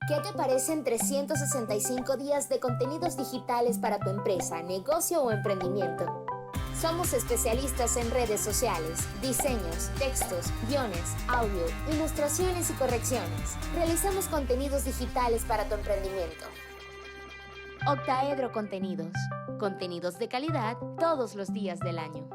¿Qué te parecen 365 días de contenidos digitales para tu empresa, negocio o emprendimiento? Somos especialistas en redes sociales, diseños, textos, guiones, audio, ilustraciones y correcciones. Realizamos contenidos digitales para tu emprendimiento. Octaedro Contenidos. Contenidos de calidad todos los días del año.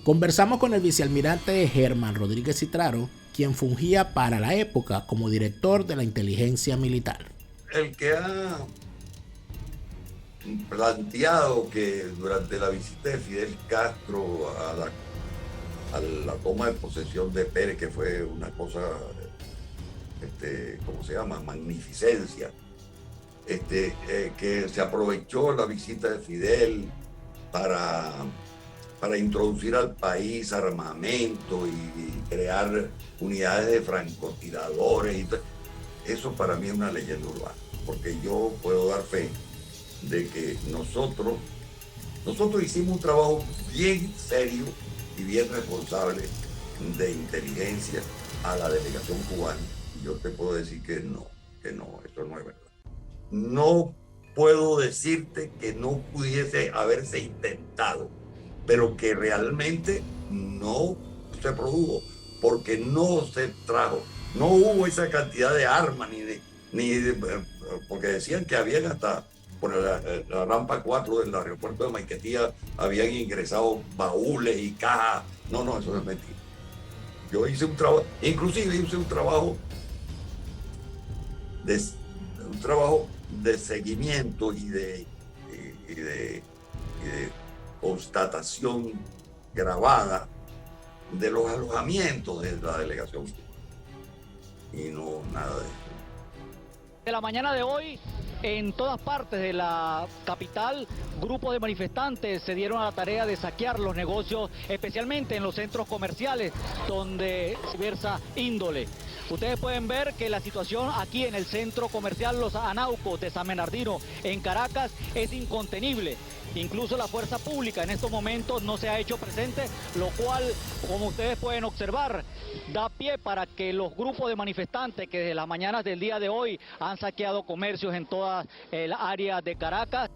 Conversamos con el vicealmirante Germán Rodríguez Citraro, quien fungía para la época como director de la inteligencia militar. El que ha planteado que durante la visita de Fidel Castro a la toma de posesión de Pérez, que fue una cosa, ¿cómo se llama? Magnificencia, que se aprovechó la visita de Fidel para introducir al país armamento y crear unidades de francotiradores. Y eso para mí es una leyenda urbana, porque yo puedo dar fe de que nosotros hicimos un trabajo bien serio y bien responsable de inteligencia a la delegación cubana. Y yo te puedo decir que no, eso no es verdad. No puedo decirte que no pudiese haberse intentado, pero que realmente no se produjo, porque no se trajo, no hubo esa cantidad de armas, porque decían que habían hasta por la rampa 4 del aeropuerto de Maiquetía habían ingresado baúles y cajas. No, eso es mentira. Yo hice un trabajo, inclusive hice un trabajo de seguimiento y de constatación grabada de los alojamientos de la delegación y no nada de eso. De la mañana de hoy, en todas partes de la capital, grupos de manifestantes se dieron a la tarea de saquear los negocios, especialmente en los centros comerciales, donde se diversa índole. Ustedes pueden ver que la situación aquí en el centro comercial Los Anaucos de San Bernardino, en Caracas, es incontenible. Incluso la fuerza pública en estos momentos no se ha hecho presente, lo cual, como ustedes pueden observar, da pie para que los grupos de manifestantes que desde las mañanas del día de hoy han saqueado comercios en toda el área de Caracas.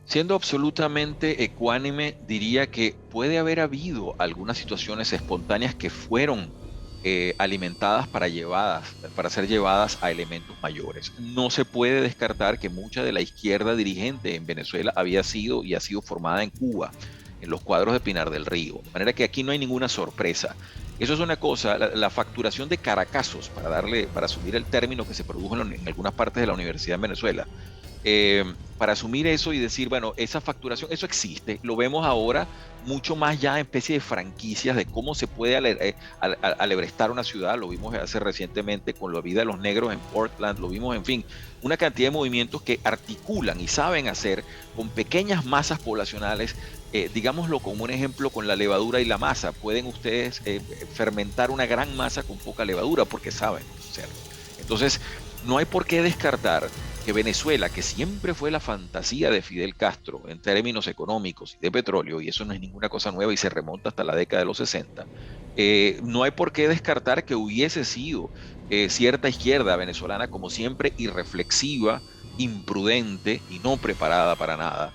Siendo absolutamente ecuánime, diría que puede haber habido algunas situaciones espontáneas que fueron alimentadas para ser llevadas a elementos mayores. No se puede descartar que mucha de la izquierda dirigente en Venezuela había sido y ha sido formada en Cuba, en los cuadros de Pinar del Río. De manera que aquí no hay ninguna sorpresa. Eso es una cosa, la facturación de caracazos, para asumir el término que se produjo en algunas partes de la universidad en Venezuela. Para asumir eso y decir, bueno, esa facturación, eso existe, lo vemos ahora mucho más ya en especie de franquicias de cómo se puede alebrestar una ciudad. Lo vimos hace recientemente con la vida de los negros en Portland, lo vimos, en fin, una cantidad de movimientos que articulan y saben hacer con pequeñas masas poblacionales. Digámoslo como un ejemplo con la levadura y la masa. Pueden ustedes fermentar una gran masa con poca levadura porque saben hacerlo. Entonces, no hay por qué descartar que Venezuela, que siempre fue la fantasía de Fidel Castro en términos económicos y de petróleo, y eso no es ninguna cosa nueva y se remonta hasta la década de los 60, no hay por qué descartar que hubiese sido cierta izquierda venezolana, como siempre, irreflexiva, imprudente y no preparada para nada,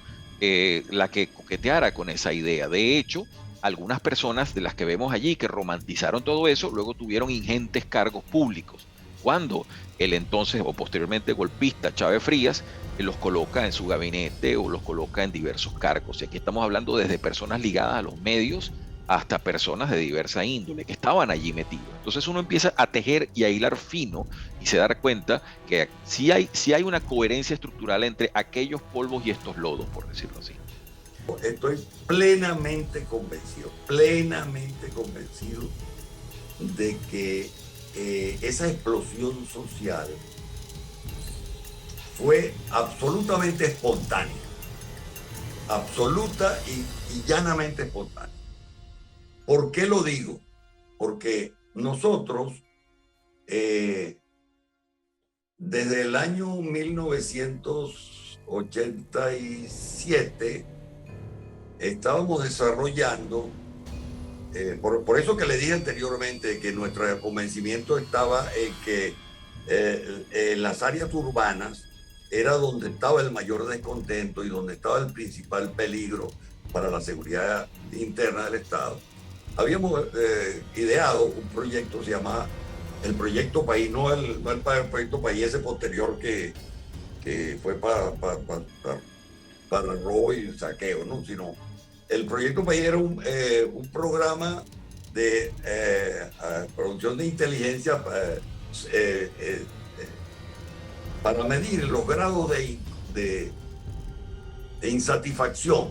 la que coqueteara con esa idea. De hecho, algunas personas de las que vemos allí que romantizaron todo eso, luego tuvieron ingentes cargos públicos, cuando el entonces o posteriormente golpista Chávez Frías los coloca en su gabinete o los coloca en diversos cargos. Y aquí estamos hablando desde personas ligadas a los medios hasta personas de diversa índole que estaban allí metidos. Entonces uno empieza a tejer y a hilar fino y se da cuenta que sí hay una coherencia estructural entre aquellos polvos y estos lodos, por decirlo así. Estoy plenamente convencido de que esa explosión social fue absolutamente espontánea, absoluta y llanamente espontánea. ¿Por qué lo digo? Porque nosotros, desde el año 1987, estábamos desarrollando, por eso que le dije anteriormente que nuestro convencimiento estaba en que en las áreas urbanas era donde estaba el mayor descontento y donde estaba el principal peligro para la seguridad interna del Estado. Habíamos ideado un proyecto, se llama el Proyecto País, no el Proyecto País ese posterior que fue para robo y saqueo, ¿no? Sino el Proyecto País era un programa de producción de inteligencia para medir los grados de insatisfacción,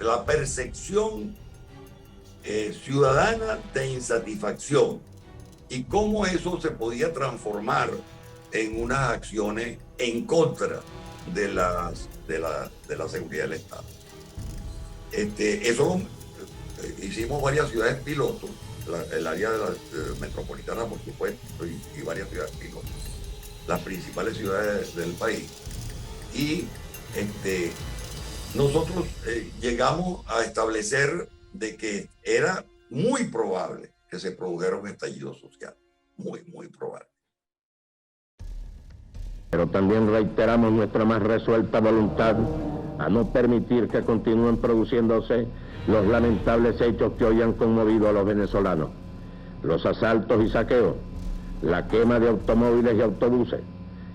la percepción ciudadana de insatisfacción y cómo eso se podía transformar en unas acciones en contra de la seguridad del Estado. Eso hicimos varias ciudades pilotos, el área de la metropolitana, por supuesto, y varias ciudades pilotos, las principales ciudades del país. Y nosotros llegamos a establecer de que era muy probable que se produjera un estallido social, muy probable. Pero también reiteramos nuestra más resuelta voluntad a no permitir que continúen produciéndose los lamentables hechos que hoy han conmovido a los venezolanos. Los asaltos y saqueos, la quema de automóviles y autobuses,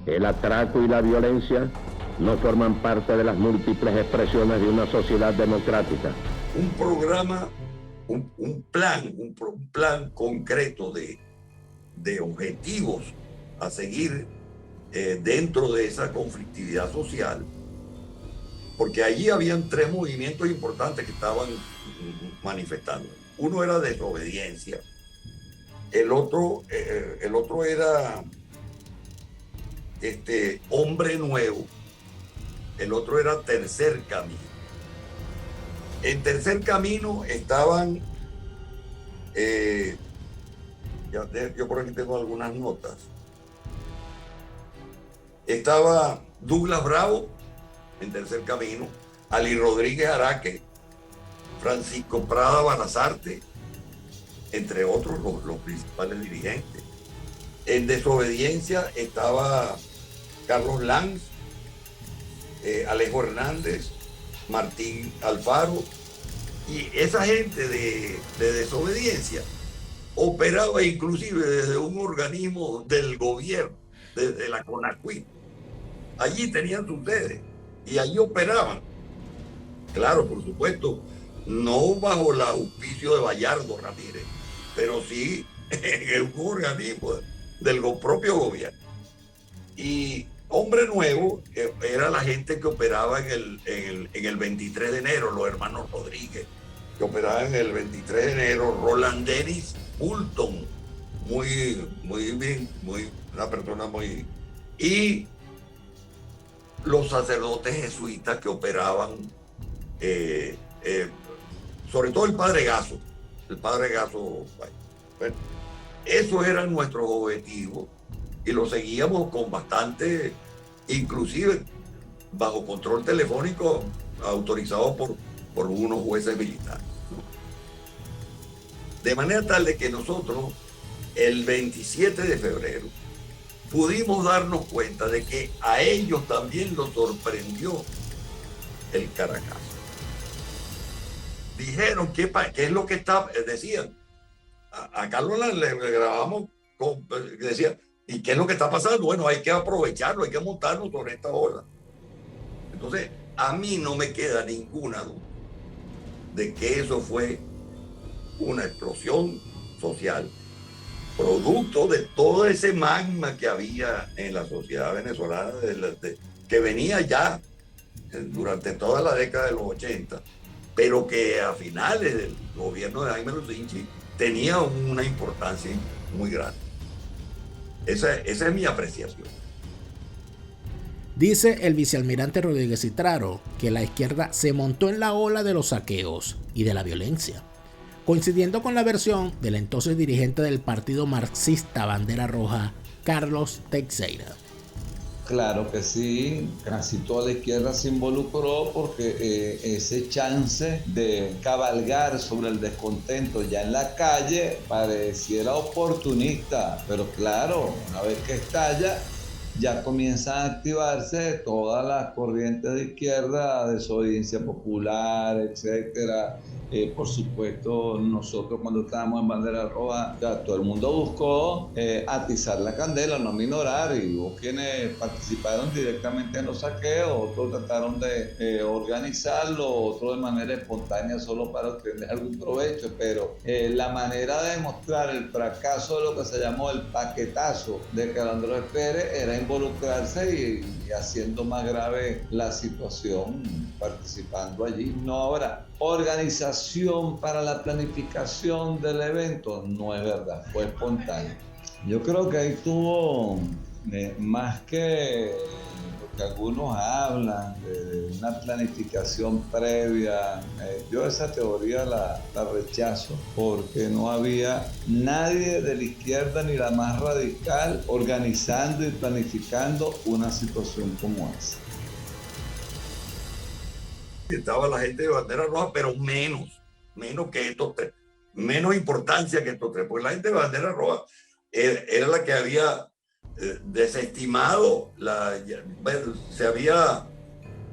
el atraco y la violencia no forman parte de las múltiples expresiones de una sociedad democrática. Un programa, un plan concreto de objetivos a seguir dentro de esa conflictividad social, porque allí habían tres movimientos importantes que estaban manifestando. Uno era desobediencia, el otro era hombre nuevo, el otro era tercer camino. En tercer camino estaban, yo por aquí tengo algunas notas. Estaba Douglas Bravo en tercer camino, Ali Rodríguez Araque, Francisco Prada Banazarte, entre otros los principales dirigentes. En desobediencia estaba Carlos Lanz, Alejo Hernández, Martín Alfaro, y esa gente de desobediencia operaba inclusive desde un organismo del gobierno, desde la CONACYT. Allí tenían sus sedes y allí operaban. Claro, por supuesto, no bajo el auspicio de Bayardo Ramírez, pero sí en un organismo del propio gobierno. Y Hombre Nuevo era la gente que operaba en el 23 de enero, los hermanos Rodríguez, que operaban en el 23 de enero, Roland Dennis Fulton, muy bien, una persona muy... Y los sacerdotes jesuitas que operaban, sobre todo el Padre Gaso. Bueno, esos eran nuestros objetivos y los seguíamos con bastante, inclusive bajo control telefónico autorizado por unos jueces militares. De manera tal de que nosotros, el 27 de febrero, pudimos darnos cuenta de que a ellos también los sorprendió el Caracazo. Dijeron, ¿qué es lo que está? Decían, a Carlos le grabamos, decían, ¿y qué es lo que está pasando? Bueno, hay que aprovecharlo, hay que montarnos sobre esta ola. Entonces, a mí no me queda ninguna duda de que eso fue una explosión social, producto de todo ese magma que había en la sociedad venezolana, que venía ya durante toda la década de los 80, pero que a finales del gobierno de Jaime Lusinchi tenía una importancia muy grande. Esa es mi apreciación. Dice el vicealmirante Rodríguez Citraro que la izquierda se montó en la ola de los saqueos y de la violencia. coincidiendo con la versión del entonces dirigente del partido marxista Bandera Roja, Carlos Teixeira. Claro que sí, casi toda la izquierda se involucró porque ese chance de cabalgar sobre el descontento ya en la calle pareciera oportunista, pero claro, una vez que estalla, ya comienzan a activarse todas las corrientes de izquierda, desobediencia popular, etcétera. Por supuesto, nosotros cuando estábamos en Bandera Roja, ya todo el mundo buscó atizar la candela, no minorar, y hubo quienes participaron directamente en los saqueos, otros trataron de organizarlo, otros de manera espontánea solo para obtener algún provecho, pero la manera de demostrar el fracaso de lo que se llamó el paquetazo de Calandro Pérez era involucrarse y haciendo más grave la situación, participando allí. No, ahora, organización para la planificación del evento, no es verdad, fue espontáneo. Yo creo que ahí tuvo más que lo que algunos hablan de una planificación previa. Yo esa teoría la rechazo, porque no había nadie de la izquierda ni la más radical organizando y planificando una situación como esa. Estaba la gente de Bandera Roja, pero menos que estos tres, menos importancia que estos tres, porque la gente de Bandera Roja era la que había desestimado, se había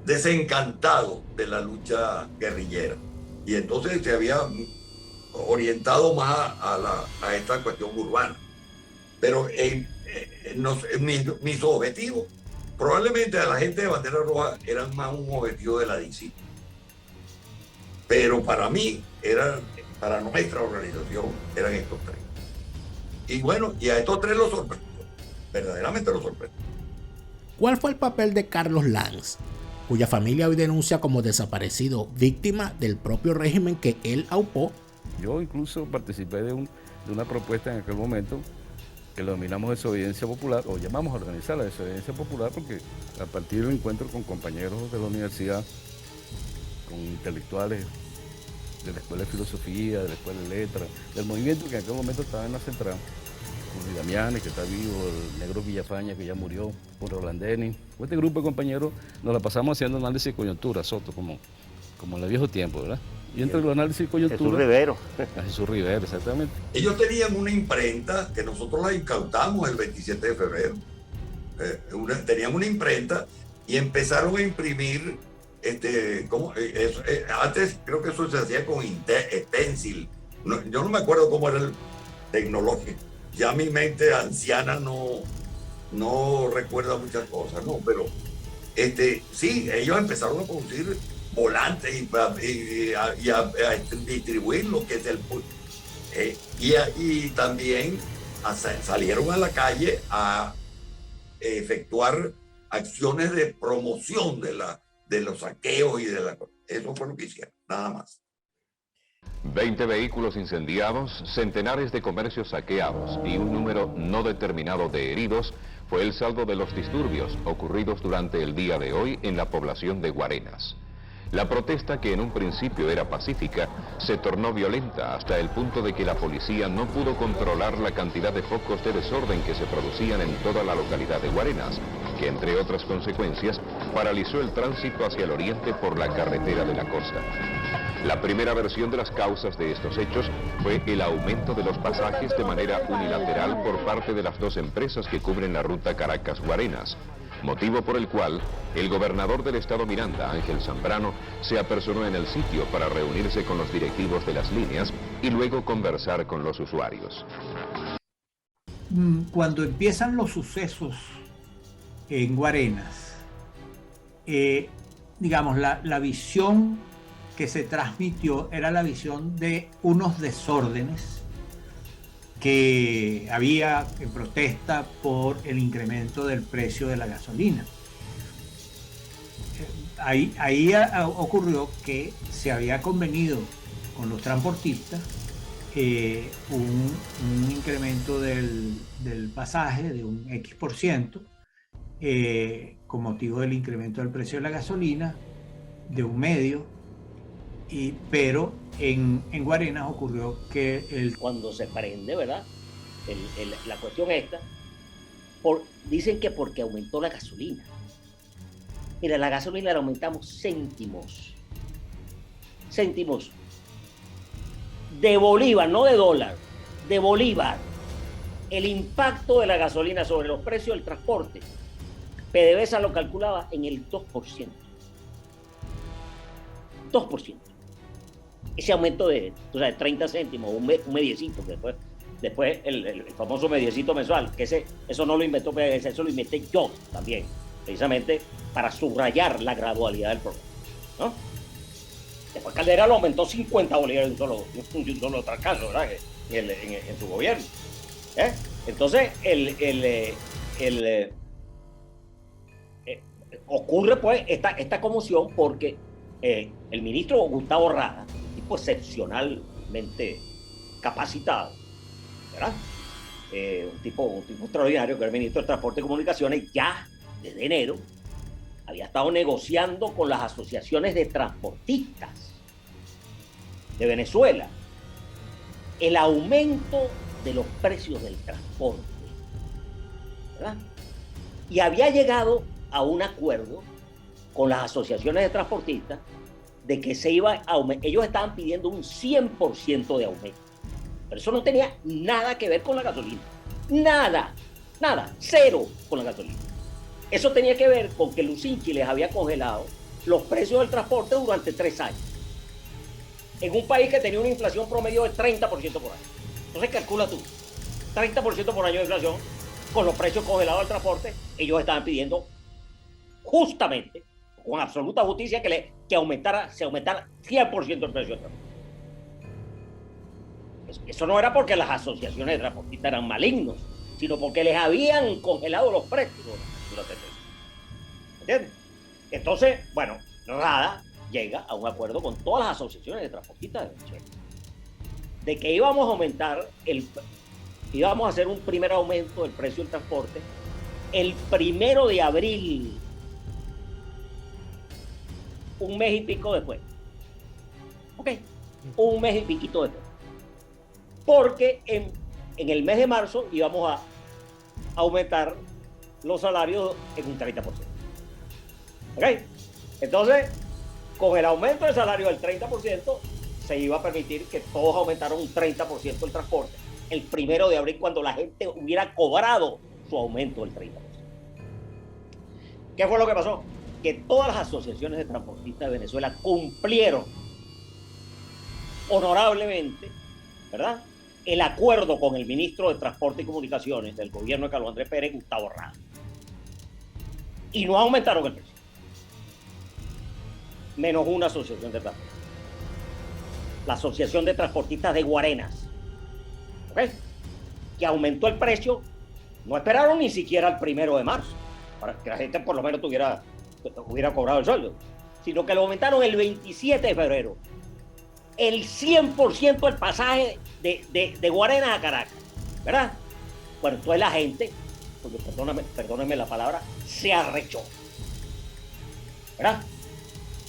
desencantado de la lucha guerrillera, y entonces se había orientado más a esta cuestión urbana. Pero mis objetivos, probablemente a la gente de Bandera Roja eran más un objetivo de la DC. Pero para mí, para nuestra organización, eran estos tres. Y bueno, y a estos tres los sorprendió, verdaderamente los sorprendió. ¿Cuál fue el papel de Carlos Lanz, cuya familia hoy denuncia como desaparecido, víctima del propio régimen que él aupó? Yo incluso participé de una propuesta en aquel momento que lo denominamos desobediencia popular, o llamamos a organizar la desobediencia popular, porque a partir del encuentro con compañeros de la universidad, con intelectuales de la Escuela de Filosofía, de la Escuela de Letras, del movimiento que en aquel momento estaba en la central, con Luis Damiani, que está vivo, el negro Villafaña, que ya murió, con Rolandeni. Con este grupo de compañeros nos la pasamos haciendo análisis de coyuntura, Soto, como en el viejo tiempo, ¿verdad? Y entre los análisis de coyuntura... Jesús Rivero. Jesús Rivero, exactamente. Ellos tenían una imprenta que nosotros la incautamos el 27 de febrero. Tenían una imprenta y empezaron a imprimir, antes creo que eso se hacía con stencil. Yo no me acuerdo cómo era el tecnológico. Ya mi mente anciana no recuerda muchas cosas, ¿no? Pero sí, ellos empezaron a producir volantes y a distribuir lo que es el... y también salieron a la calle a efectuar acciones de promoción de los saqueos y eso fue lo que hicieron, nada más. 20 vehículos incendiados, centenares de comercios saqueados y un número no determinado de heridos fue el saldo de los disturbios ocurridos durante el día de hoy en la población de Guarenas. La protesta, que en un principio era pacífica, se tornó violenta hasta el punto de que la policía no pudo controlar la cantidad de focos de desorden que se producían en toda la localidad de Guarenas, que entre otras consecuencias paralizó el tránsito hacia el oriente por la carretera de la costa. La primera versión de las causas de estos hechos fue el aumento de los pasajes de manera unilateral por parte de las dos empresas que cubren la ruta Caracas-Guarenas, motivo por el cual el gobernador del estado Miranda, Ángel Zambrano, se apersonó en el sitio para reunirse con los directivos de las líneas y luego conversar con los usuarios. Cuando empiezan los sucesos en Guarenas, digamos, la visión que se transmitió era la visión de unos desórdenes que había en protesta por el incremento del precio de la gasolina. Ahí ocurrió que se había convenido con los transportistas un incremento del pasaje de un X%, con motivo del incremento del precio de la gasolina, de un medio, pero en Guarenas ocurrió que cuando se prende, ¿verdad? La cuestión esta, dicen que porque aumentó la gasolina. Mira, la gasolina la aumentamos céntimos de bolívar, no de dólar, de bolívar. El impacto de la gasolina sobre los precios del transporte, PDVSA lo calculaba en el 2%. 2%. Ese aumento de 30 céntimos, un mediecito, que después el famoso mediecito mensual, que eso no lo inventó PDVSA, eso lo inventé yo también, precisamente para subrayar la gradualidad del problema, ¿no? Después Caldera lo aumentó 50 bolívares de un solo trancazo, ¿verdad? En su gobierno. Entonces, ocurre pues esta conmoción porque el ministro Gustavo Rada, tipo excepcionalmente capacitado, ¿verdad? Un tipo extraordinario, que era el ministro de Transporte y Comunicaciones, ya desde enero había estado negociando con las asociaciones de transportistas de Venezuela el aumento de los precios del transporte, ¿verdad? Y había llegado a un acuerdo con las asociaciones de transportistas de que se iba a aumentar. Ellos estaban pidiendo un 100% de aumento, pero eso no tenía nada que ver con la gasolina, nada, cero con la gasolina. Eso tenía que ver con que Lucinchi les había congelado los precios del transporte durante 3 años, en un país que tenía una inflación promedio de 30% por año. Entonces calcula tú, 30% por año de inflación, con los precios congelados del transporte. Ellos estaban pidiendo justamente, con absoluta justicia, que se aumentara 100% el precio del transporte. Eso no era porque las asociaciones de transportistas eran malignos, sino porque les habían congelado los precios durante el tiempo. ¿Entiendes? Entonces, bueno, Rada llega a un acuerdo con todas las asociaciones de transportistas de Venezuela de que íbamos a hacer un primer aumento del precio del transporte el 1 de abril, un mes y pico después. Ok, un mes y piquito después. Porque en el mes de marzo íbamos a aumentar los salarios en un 30%. Ok, entonces, con el aumento del salario del 30%, se iba a permitir que todos aumentaran un 30% el transporte el 1 de abril, cuando la gente hubiera cobrado su aumento del 30%. ¿Qué fue lo que pasó? Que todas las asociaciones de transportistas de Venezuela cumplieron honorablemente, ¿verdad?, el acuerdo con el ministro de Transporte y Comunicaciones del gobierno de Carlos Andrés Pérez, Gustavo Rada. Y no aumentaron el precio. Menos una asociación de transportistas. La Asociación de Transportistas de Guarenas, ¿ok?, que aumentó el precio. No esperaron ni siquiera el 1 de marzo para que la gente por lo menos hubiera cobrado el sueldo, sino que lo aumentaron el 27 de febrero. El 100% del pasaje de Guarenas a Caracas, ¿verdad? Bueno, entonces la gente, porque perdónenme la palabra, se arrechó, ¿verdad?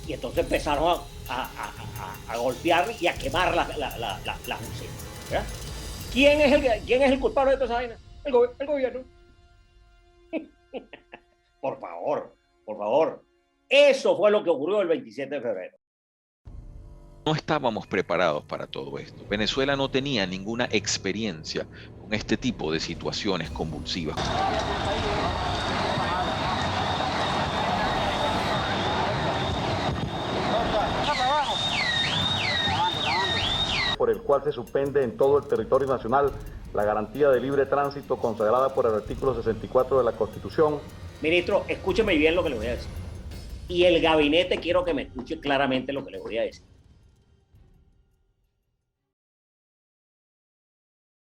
Y entonces empezaron a golpear y a quemar las bucetas, ¿verdad? ¿Quién es el culpable de toda esa vaina? El gobierno. Por favor. Eso fue lo que ocurrió el 27 de febrero. No estábamos preparados para todo esto. Venezuela no tenía ninguna experiencia con este tipo de situaciones convulsivas. Por el cual se suspende en todo el territorio nacional la garantía de libre tránsito consagrada por el artículo 64 de la Constitución. Ministro, escúcheme bien lo que le voy a decir. Y el gabinete quiero que me escuche claramente lo que le voy a decir.